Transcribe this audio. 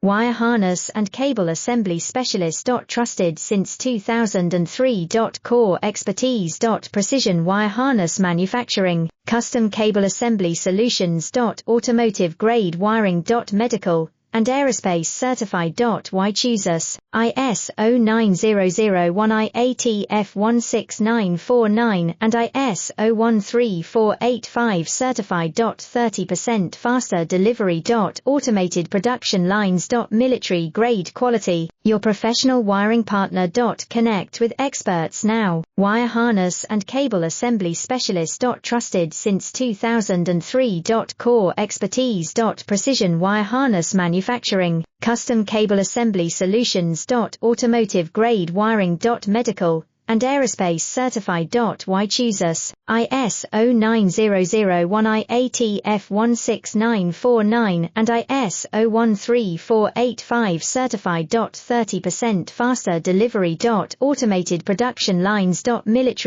Wire harness and cable assembly specialist. Trusted since 2003. Core expertise. Precision wire harness manufacturing, custom cable assembly solutions. Automotive grade wiring. Medical and aerospace certified. Why choose us? ISO 9001 IATF 16949 and ISO 13485 certified. 30% faster delivery. Automated production lines. Military grade quality, your professional wiring partner. Connect with experts now. Wire harness and cable assembly specialist. Trusted since 2003. Core expertise. Precision wire harness manufacturing, custom cable assembly solutions. Automotive grade wiring. Medical and aerospace certified. Why choose us? ISO 9001 IATF 16949 and ISO 13485 certified. 30% faster delivery. Automated production lines. Military